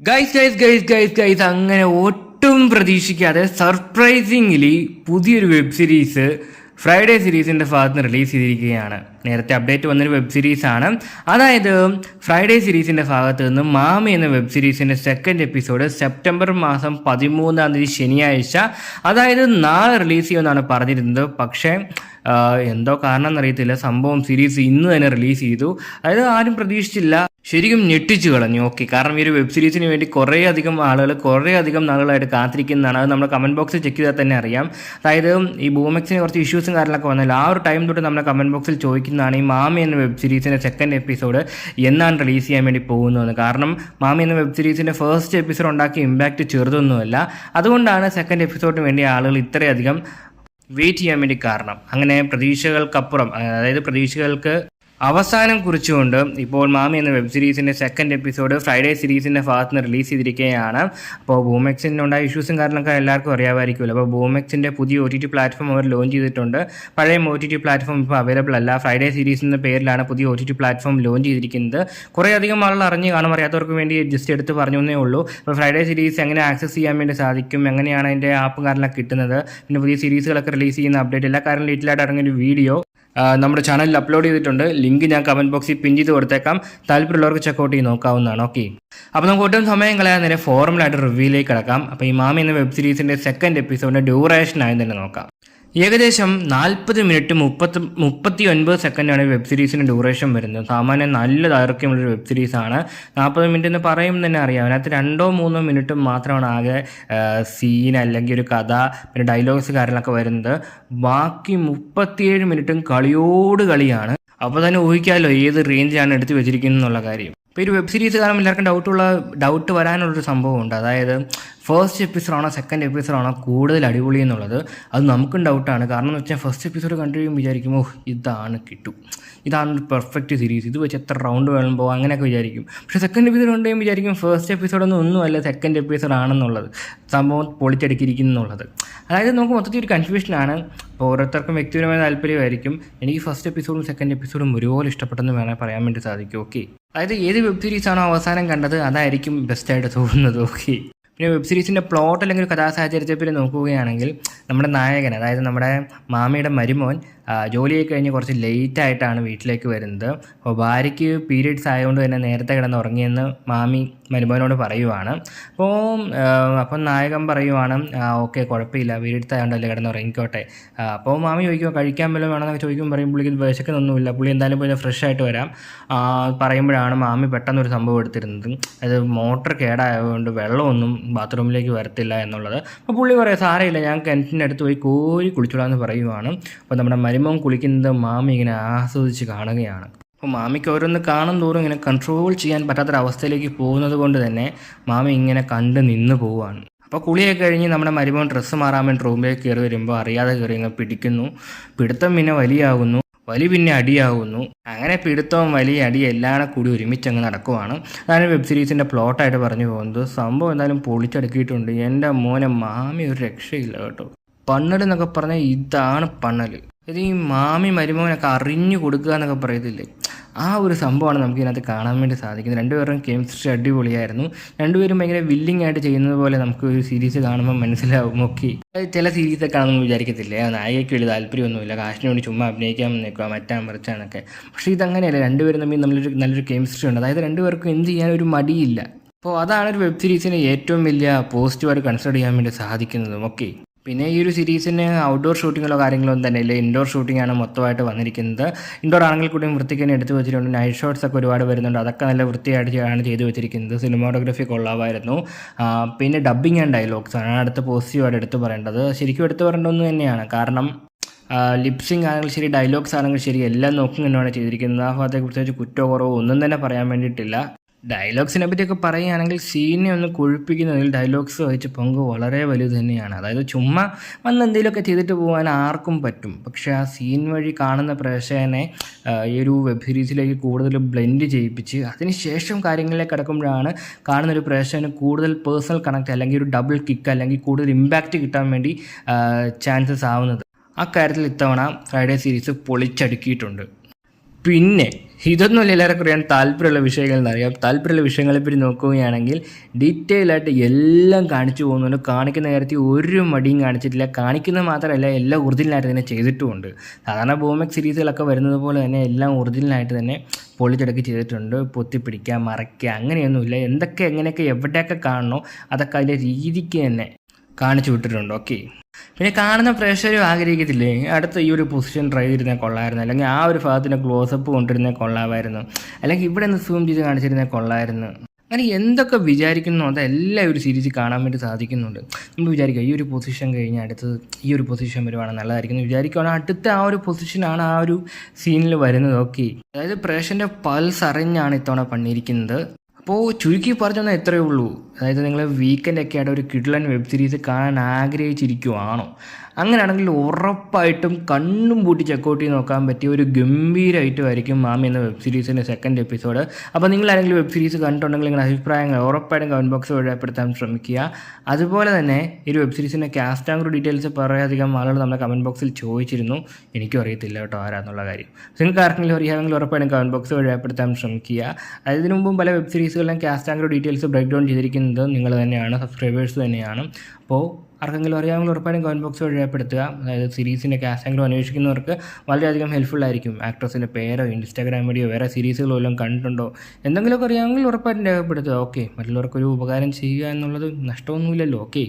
Guys അങ്ങനെ ഒട്ടും പ്രതീക്ഷിക്കാതെ സർപ്രൈസിംഗ്ലി പുതിയൊരു വെബ് സീരീസ് ഫ്രൈഡേ സീരീസിൻ്റെ ഭാഗത്ത് നിന്ന് റിലീസ് ചെയ്തിരിക്കുകയാണ്. നേരത്തെ അപ്ഡേറ്റ് വന്നൊരു വെബ് സീരീസാണ്. അതായത് ഫ്രൈഡേ സീരീസിൻ്റെ ഭാഗത്ത് നിന്ന് മാമി എന്ന വെബ് സീരീസിൻ്റെ സെക്കൻഡ് എപ്പിസോഡ് സെപ്റ്റംബർ മാസം 13 ശനിയാഴ്ച, അതായത് നാളെ റിലീസ് ചെയ്യുമെന്നാണ് പറഞ്ഞിരുന്നത്. പക്ഷേ എന്തോ കാരണം എന്നറിയത്തില്ല, സംഭവം സീരീസ് ഇന്ന് തന്നെ റിലീസ് ചെയ്തു. അതായത് ആരും പ്രതീക്ഷിച്ചില്ല, ശരിക്കും ഞെട്ടിച്ചു കളഞ്ഞു. ഓക്കെ, കാരണം ഈ ഒരു വെബ് സീരീസിന് വേണ്ടി കുറേ അധികം നാളുകളായിട്ട് കാത്തിരിക്കുന്നതാണ്. അത് നമ്മുടെ കമൻറ്റ് ബോക്സിൽ ചെക്ക് ചെയ്താൽ തന്നെ അറിയാം. അതായത് ഈ ബൂമെക്സിന് കുറച്ച് ഇഷ്യൂസും കാര്യങ്ങളൊക്കെ വന്നല്ലോ, ആ ഒരു ടൈം തൊട്ട് നമ്മുടെ കമൻറ്റ് ബോക്സിൽ ചോദിക്കുന്നതാണ് ഈ മാമി എന്ന വെബ് സീരീസിൻ്റെ സെക്കൻഡ് എപ്പിസോഡ് എന്നാണ് റിലീസ് ചെയ്യാൻ വേണ്ടി പോകുന്നതെന്ന്. കാരണം മാമി എന്ന വെബ് സീരീസിൻ്റെ ഫസ്റ്റ് എപ്പിസോഡ് ഉണ്ടാക്കിയ ഇമ്പാക്റ്റ് ചെറുതൊന്നുമല്ല. അതുകൊണ്ടാണ് സെക്കൻഡ് എപ്പിസോഡിന് വേണ്ടി ആളുകൾ ഇത്രയധികം വെയിറ്റ് ചെയ്യാൻ വേണ്ടി കാരണം. അങ്ങനെ പ്രതീക്ഷകൾക്കപ്പുറം, അതായത് പ്രതീക്ഷകൾക്ക് അവസാനം കുറിച്ചുകൊണ്ട് ഇപ്പോൾ മാമി എന്ന വെബ് സീരീസിൻ്റെ സെക്കൻഡ് എപ്പിസോഡ് ഫ്രൈഡേ സീരീസിൻ്റെ ഭാഗത്ത് നിന്ന് റിലീസ് ചെയ്തിരിക്കുകയാണ്. അപ്പോൾ ബൂമെക്സിനുണ്ടായ ഇഷ്യൂസും കാരണമൊക്കെ എല്ലാവർക്കും അറിയാമായിരിക്കുമല്ലോ. അപ്പോൾ ബൂമെക്സിൻ്റെ പുതിയ OTT പ്ലാറ്റ്ഫോം അവർ ലോഞ്ച് ചെയ്തിട്ടുണ്ട്. പഴയ OTT പ്ലാറ്റ്ഫോം ഇപ്പോൾ അവൈലബിൾ അല്ല. ഫ്രൈഡേ സീരീസ് എന്ന പേരിലാണ് പുതിയ OTT പ്ലാറ്റ്ഫോം ലോഞ്ച് ചെയ്തിരിക്കുന്നത്. കുറേ അധികം ആളുകൾ അറിഞ്ഞ് കാണും, അറിയാത്തവർക്ക് വേണ്ടി ജസ്റ്റ് എടുത്ത് പറഞ്ഞു എന്നേ ഉള്ളൂ. അപ്പോൾ ഫ്രൈഡേ സീരീസ് എങ്ങനെ ആക്സസ് ചെയ്യാൻ വേണ്ടി സാധിക്കും, എങ്ങനെയാണ് അതിൻ്റെ ആപ്പും കാര്യങ്ങളൊക്കെ കിട്ടുന്നത്, പിന്നെ പുതിയ സീരീസുകളൊക്കെ റിലീസ് ചെയ്യുന്ന അപ്ഡേറ്റ്, എല്ലാ കാര്യങ്ങളും ഡീറ്റെയിലായിട്ട് ഇറങ്ങിയൊരു വീഡിയോ നമ്മുടെ ചാനലിൽ അപ്ലോഡ് ചെയ്തിട്ടുണ്ട്. ലിങ്ക് ഞാൻ കമൻറ്റ് ബോക്സിൽ പിൻ ചെയ്ത് കൊടുത്തേക്കാം. താല്പര്യമുള്ളവർക്ക് ചെക്കൗട്ട് ചെയ്ത് നോക്കാവുന്നതാണ്. ഓക്കെ, അപ്പോൾ നമുക്ക് ഒട്ടും സമയം കളയാൻ നേരെ ഫോർമലായിട്ട് റിവ്യൂയിലേക്ക് കിടക്കാം. അപ്പോൾ ഈ മാമി എന്ന വെബ് സീരീസിൻ്റെ സെക്കൻഡ് എപ്പിസോഡിൻ്റെ ഡ്യൂറേഷനായി തന്നെ നോക്കാം. ഏകദേശം 40 മിനിറ്റ് 39 സെക്കൻഡാണ് വെബ് സീരീസിന് ഡ്യൂറേഷൻ വരുന്നത്. സാമാന്യം നല്ല ദൈർഘ്യമുള്ളൊരു വെബ് സീരീസാണ്. 40 മിനിറ്റ് എന്ന് പറയുമ്പോൾ തന്നെ അറിയാം, അതിനകത്ത് 2-3 മിനിറ്റ് മാത്രമാണ് ആകെ സീൻ അല്ലെങ്കിൽ ഒരു കഥ, പിന്നെ ഡയലോഗ്സ് കാര്യങ്ങളൊക്കെ വരുന്നത്. ബാക്കി 37 മിനിറ്റും കളിയാണ്. അപ്പോൾ തന്നെ ഊഹിക്കാമല്ലോ ഏത് റേഞ്ചാണ് എടുത്ത് വെച്ചിരിക്കുന്നത് എന്നുള്ള കാര്യം. ഇപ്പോൾ ഒരു വെബ് സീരീസ് കാരണം എല്ലാവർക്കും ഡൗട്ട് വരാനുള്ളൊരു സംഭവമുണ്ട്. അതായത് ഫസ്റ്റ് എപ്പിസോഡാണോ സെക്കൻഡ് എപ്പിസോഡാണോ കൂടുതൽ അടിപൊളി എന്നുള്ളത്. അത് നമുക്കും ഡൗട്ടാണ്. കാരണം എന്ന് വെച്ചാൽ ഫസ്റ്റ് എപ്പിസോഡ് കണ്ടു കഴിയുമ്പോൾ വിചാരിക്കും, ഇതാണ് ഒരു പെർഫെക്റ്റ് സീരീസ്, ഇത് വെച്ച് എത്ര റൗണ്ട് വേണമ്പോൾ അങ്ങനെയൊക്കെ വിചാരിക്കും. പക്ഷേ സെക്കൻഡ് എപ്പിസോഡ് കണ്ടുകഴിയുമ്പോൾ വിചാരിക്കും ഫസ്റ്റ് ഒന്നുമല്ല സെക്കൻഡ് എപ്പിസോഡ് ആണെന്നുള്ളത്, സംഭവം പൊളിച്ചടുക്കിയിരിക്കുന്നുള്ളത്. അതായത് നമുക്ക് മൊത്തത്തിൽ ഒരു കൺഫ്യൂഷനാണ്. അപ്പോൾ ഓരോരുത്തർക്കും വ്യക്തിപരമായ താല്പര്യമായിരിക്കും. എനിക്ക് ഫസ്റ്റ് എപ്പിസോഡും സെക്കൻഡ് എപ്പിസോഡും ഒരുപോലെ ഇഷ്ടപ്പെട്ടെന്ന് വേണമെങ്കിൽ പറയാൻ വേണ്ടി സാധിക്കും. ഓക്കെ, അതായത് ഏത് വെബ് സീരീസാണോ അവസാനം കണ്ടത് അതായിരിക്കും ബെസ്റ്റായിട്ട് തോന്നുന്നത്. ഓക്കെ, പിന്നെ വെബ് സീരീസിൻ്റെ പ്ലോട്ട് അല്ലെങ്കിൽ കഥാസാഹചര്യത്തെ പറ്റി നോക്കുകയാണെങ്കിൽ നമ്മുടെ നായകൻ, അതായത് നമ്മുടെ മാമിയുടെ മരുമോൻ ജോലിയൊക്കെ കഴിഞ്ഞ് കുറച്ച് ലേറ്റായിട്ടാണ് വീട്ടിലേക്ക് വരുന്നത്. അപ്പോൾ ഭാര്യയ്ക്ക് പീരിയഡ്സ് ആയതുകൊണ്ട് തന്നെ നേരത്തെ കിടന്ന് ഉറങ്ങിയെന്ന് മാമി മരുമോനോട് പറയുവാണ്. അപ്പം നായകൻ പറയുവാണ്, ഓക്കെ കുഴപ്പമില്ല, പീരിയഡ്സ് ആയതുകൊണ്ടല്ലേ കിടന്ന് ഉറങ്ങിക്കോട്ടെ. അപ്പോൾ മാമി ചോദിക്കുമോ കഴിക്കാൻ വല്ലതും വേണമെന്നൊക്കെ ചോദിക്കുമ്പോൾ പറയും പുള്ളിക്ക് വിശക്കുന്നൊന്നുമില്ല, പുള്ളി എന്തായാലും പോയി ഫ്രഷ് ആയിട്ട് വരാം പറയുമ്പോഴാണ് മാമി പെട്ടെന്നൊരു സംഭവം എടുത്തിരുന്നത്. അത് മോട്ടർ കേടായതുകൊണ്ട് വെള്ളമൊന്നും ബാത്റൂമിലേക്ക് വരത്തില്ല എന്നുള്ളത്. അപ്പോൾ പുള്ളി പറയാം സാരമില്ല, ഞാൻ കിണറ്റിൻ്റെ അടുത്ത് പോയി കോരി കുളിച്ചോളാമെന്ന് പറയുവാണ്. അപ്പോൾ നമ്മുടെ മരുമോൻ കുളിക്കുന്നത് മാമി ഇങ്ങനെ ആസ്വദിച്ച് കാണുകയാണ്. അപ്പോൾ മാമിക്ക് ഓരോന്ന് കാണും തോറും ഇങ്ങനെ കൺട്രോൾ ചെയ്യാൻ പറ്റാത്തൊരവസ്ഥയിലേക്ക് പോകുന്നത് കൊണ്ട് തന്നെ മാമി ഇങ്ങനെ കണ്ട് നിന്ന് പോവുകയാണ്. അപ്പോൾ കുളിയൊക്കെ കഴിഞ്ഞ് നമ്മുടെ മരുമോൻ ഡ്രസ്സ് മാറാൻ വേണ്ടി റൂമിലേക്ക് കയറി വരുമ്പോൾ അറിയാതെ കയറി ഇങ്ങനെ പിടിക്കുന്നു. പിടുത്തം പിന്നെ വലിയാകുന്നു, വലി പിന്നെ അടിയാകുന്നു. അങ്ങനെ പിടുത്തവും വലിയ അടി എല്ലാം കൂടി ഒരുമിച്ചങ്ങ് നടക്കുവാണ്. അതാണ് വെബ് സീരീസിൻ്റെ പ്ലോട്ടായിട്ട് പറഞ്ഞു പോകുന്നത്. സംഭവം എന്തായാലും പൊളിച്ചടുക്കിയിട്ടുണ്ട്. എൻ്റെ മോനെ മാമി ഒരു രക്ഷയില്ല കേട്ടോ. പണ്ണൽ എന്നൊക്കെ പറഞ്ഞാൽ ഇതാണ് പണ്ണൽ. ഇത് ഈ മാമി മരുമോനൊക്കെ അറിഞ്ഞു കൊടുക്കുക എന്നൊക്കെ പറയത്തില്ലേ, ആ ഒരു സംഭവമാണ് നമുക്ക് ഇതിനകത്ത് കാണാൻ വേണ്ടി സാധിക്കുന്നത്. രണ്ടുപേരും കെമിസ്ട്രി അടിപൊളിയായിരുന്നു. രണ്ടുപേരും ഭയങ്കര വില്ലിങ് ആയിട്ട് ചെയ്യുന്നത് പോലെ നമുക്ക് ഒരു സീരീസ് കാണുമ്പോൾ മനസ്സിലാവും. ഒക്കെ ചില സീരീസൊക്കെ ആണെന്ന് വിചാരിക്കത്തില്ലേ, നായികയ്ക്ക് വലിയ താല്പര്യമൊന്നുമില്ല, കാശിന് വേണ്ടി ചുമ്മാ അഭിനയിക്കാൻ നിൽക്കുക മറിച്ചാണൊക്കെ. പക്ഷേ ഇതങ്ങനെയല്ല, രണ്ടുപേരും തമ്മിൽ നല്ലൊരു കെമിസ്ട്രി ഉണ്ട്. അതായത് രണ്ടുപേർക്കും എന്ത് ചെയ്യാനൊരു മടിയില്ല. അപ്പോൾ അതാണ് ഒരു വെബ് സീരീസിനെ ഏറ്റവും വലിയ പോസിറ്റീവായിട്ട് കൺസിഡർ ചെയ്യാൻ വേണ്ടി സാധിക്കുന്നതും. ഓക്കെ, പിന്നെ ഈ ഒരു സീരീസിന് ഔട്ട്ഡോർ ഷൂട്ടിങ്ങോ കാര്യങ്ങളോ ഒന്നും തന്നെ ഇല്ല, ഇൻഡോർ ഷൂട്ടിംഗ് ആണ് മൊത്തമായിട്ട് വന്നിരിക്കുന്നത്. ഇൻഡോർ ആണെങ്കിൽ കൂടിയും വൃത്തിക്ക് തന്നെ എടുത്തു വെച്ചിട്ടുണ്ട്. നൈറ്റ് ഷോട്ട്സ് ഒക്കെ ഒരുപാട് വരുന്നുണ്ട്, അതൊക്കെ നല്ല വൃത്തിയായിട്ടാണ് ചെയ്തു വെച്ചിരിക്കുന്നത്. സിനിമാറ്റോഗ്രഫി കൊള്ളാമായിരുന്നു. പിന്നെ ഡബ്ബിങ് ആൻഡ് ഡയലോഗ്സ് ആണ് അടുത്ത പോസിറ്റീവായിട്ട് എടുത്തു പറയേണ്ടത്. ശരിക്കും എടുത്തു പറയേണ്ടതെന്ന് തന്നെയാണ്. കാരണം ലിപ്സിങ് ആണെങ്കിൽ ശരി, ഡയലോഗ്സ് ആണെങ്കിൽ ശരി, എല്ലാം നോക്കി തന്നെയാണ് ചെയ്തിരിക്കുന്നത്. ആ ഭാഗത്തേക്ക് പ്രത്യേകിച്ച് കുറ്റോ കുറവോ ഒന്നും തന്നെ പറയാൻ വേണ്ടിയിട്ടില്ല. ഡയലോഗ്സിനെ പറ്റിയൊക്കെ പറയുകയാണെങ്കിൽ സീനെ ഒന്ന് കൊഴുപ്പിക്കുന്നതിൽ ഡയലോഗ്സ് വഹിച്ച പങ്ക് വളരെ വലുത് തന്നെയാണ്. അതായത് ചുമ്മാ വന്ന് എന്തെങ്കിലുമൊക്കെ ചെയ്തിട്ട് പോകാൻ ആർക്കും പറ്റും. പക്ഷേ ആ സീൻ വഴി കാണുന്ന പ്രേക്ഷകനെ ഈ ഒരു വെബ് സീരീസിലേക്ക് കൂടുതൽ ബ്ലെൻഡ് ചെയ്യിപ്പിച്ച് അതിനുശേഷം കാര്യങ്ങളിലേക്ക് കിടക്കുമ്പോഴാണ് കാണുന്നൊരു പ്രേക്ഷകന് കൂടുതൽ പേഴ്സണൽ കണക്ട് അല്ലെങ്കിൽ ഒരു ഡബിൾ കിക്ക് അല്ലെങ്കിൽ കൂടുതൽ ഇമ്പാക്റ്റ് കിട്ടാൻ വേണ്ടി ചാൻസസ് ആവുന്നത്. ആ കാര്യത്തിൽ ഇത്തവണ ഫ്രൈഡേ സീരീസ് പൊളിച്ചടുക്കിയിട്ടുണ്ട്. പിന്നെ ഇതൊന്നുമല്ല എല്ലാവർക്കും അറിയാൻ താല്പര്യമുള്ള വിഷയങ്ങൾ എന്നറിയാം. താല്പര്യമുള്ള വിഷയങ്ങളെപ്പറ്റി നോക്കുകയാണെങ്കിൽ ഡീറ്റെയിൽ ആയിട്ട് എല്ലാം കാണിച്ചു പോകുന്നുണ്ട്. കാണിക്കുന്ന കാര്യത്തിൽ ഒരു മടിയും കാണിച്ചിട്ടില്ല. കാണിക്കുന്നത് മാത്രമല്ല എല്ലാം ഒറിജിനലായിട്ട് തന്നെ ചെയ്തിട്ടുമുണ്ട്. സാധാരണ ബോമെക്സ് സീരീസുകളൊക്കെ വരുന്നത് പോലെ തന്നെ എല്ലാം ഒറിജിനലായിട്ട് തന്നെ പൊളിച്ചെടുക്കി ചെയ്തിട്ടുണ്ട്. പൊത്തിപ്പിടിക്കുക, മറയ്ക്കുക, അങ്ങനെയൊന്നുമില്ല. എന്തൊക്കെ എങ്ങനെയൊക്കെ എവിടെയൊക്കെ കാണണോ അതൊക്കെ അതിൻ്റെ രീതിക്ക് തന്നെ കാണിച്ചു വിട്ടിട്ടുണ്ട്. ഓക്കെ, പിന്നെ കാണുന്ന പ്രേക്ഷകരും ആഗ്രഹിക്കത്തില്ലേ അടുത്ത ഈ ഒരു പൊസിഷൻ ട്രൈ ചെയ്തിരുന്നാൽ കൊള്ളായിരുന്നു, അല്ലെങ്കിൽ ആ ഒരു ഭാഗത്തിൻ്റെ ക്ലോസപ്പ് കൊണ്ടിരുന്നാൽ കൊള്ളാമായിരുന്നു, അല്ലെങ്കിൽ ഇവിടെ നിന്ന് സൂം ചെയ്ത് കാണിച്ചിരുന്നാൽ കൊള്ളായിരുന്നു. അങ്ങനെ എന്തൊക്കെ വിചാരിക്കുന്നു അതെല്ലാം ഒരു സീരീസ് കാണാൻ വേണ്ടി സാധിക്കുന്നുണ്ട്. നമ്മൾ വിചാരിക്കുക ഈ ഒരു പൊസിഷൻ കഴിഞ്ഞാൽ അടുത്തത് ഈ ഒരു പൊസിഷൻ വരുവാണെങ്കിൽ നല്ലതായിരിക്കും എന്ന് വിചാരിക്കുകയാണെങ്കിൽ അടുത്ത ആ ഒരു പൊസിഷനാണ് ആ ഒരു സീനിൽ വരുന്നത്. ഓക്കെ, അതായത് പ്രേക്ഷകൻ്റെ പൾസ് അറിഞ്ഞാണ് ഇത്തവണ പണിയിരിക്കുന്നത്. അപ്പോൾ ചുരുക്കി പറഞ്ഞാൽ എത്രയേ ഉള്ളൂ. അതായത് നിങ്ങൾ വീക്കെൻഡൊക്കെ ആയിട്ട് ഒരു കിഡ്ലൻ വെബ് സീരീസ് കാണാൻ ആഗ്രഹിച്ചിരിക്കുവാണോ? അങ്ങനെയാണെങ്കിൽ ഉറപ്പായിട്ടും കണ്ണും പൂട്ടി ചെക്കൗട്ട് ചെയ്ത് നോക്കാൻ പറ്റിയ ഒരു ഗംഭീര ഐറ്റമായിരിക്കും മാമി എന്ന വെബ് സീരീസിൻ്റെ സെക്കൻഡ് എപ്പിസോഡ്. അപ്പോൾ നിങ്ങളാരെങ്കിലും വെബ് സീരീസ് കണ്ടിട്ടുണ്ടെങ്കിൽ നിങ്ങളുടെ അഭിപ്രായങ്ങൾ ഉറപ്പായിട്ടും കമൻറ്റ് ബോക്സിൽ രേഖപ്പെടുത്താൻ ശ്രമിക്കുക. അതുപോലെ തന്നെ ഈ ഒരു വെബ് സീരീസിൻ്റെ കാസ്റ്റ് ആങ്കർ ഡീറ്റെയിൽസ് പറയാധികം ആളുകൾ നമ്മുടെ കമൻറ്റ് ബോക്സിൽ ചോദിച്ചിരുന്നു. എനിക്കും അറിയത്തില്ല കേട്ടോ ആരാന്നുള്ള കാര്യം. നിങ്ങൾക്ക് ആർക്കെങ്കിലും അറിയാമെങ്കിൽ ഉറപ്പായിട്ടും കമൻറ്റ് ബോക്സിൽ രേഖപ്പെടുത്താൻ ശ്രമിക്കുക. അതിന് മുമ്പും പല വെബ് സീരീസുകളിലും കാസ്റ്റ് ആങ്കർ ഡീറ്റെയിൽസ് ബ്രേക്ക് ഡൗൺ ചെയ്തിരിക്കുന്നത് നിങ്ങൾ തന്നെയാണ്, സബ്സ്ക്രൈബേഴ്സ് തന്നെയാണ്. അപ്പോൾ ആർക്കെങ്കിലും അറിയാമെങ്കിൽ ഉറപ്പായും കമൻറ്റ് ബോക്സ് വഴി രേഖപ്പെടുത്തുക. അതായത് സീരീസിൻ്റെ കാസ്റ്റ് ആങ്കർ അന്വേഷിക്കുന്നവർക്ക് വളരെയധികം ഹെൽപ്ഫുൾ ആയിരിക്കും. ആക്ട്രസിൻ്റെ പേരോ ഇൻസ്റ്റാഗ്രാം വഴിയോ വേറെ സീരീസുകളോ എല്ലാം കണ്ടിട്ടുണ്ടോ എന്തെങ്കിലുമൊക്കെ അറിയാമെങ്കിൽ ഉറപ്പായിട്ടും രേഖപ്പെടുത്തുക. ഓക്കെ, മറ്റുള്ളവർക്കൊരു ഉപകാരം ചെയ്യുക എന്നുള്ളത് നഷ്ടമൊന്നുമില്ലല്ലോ. ഓക്കെ.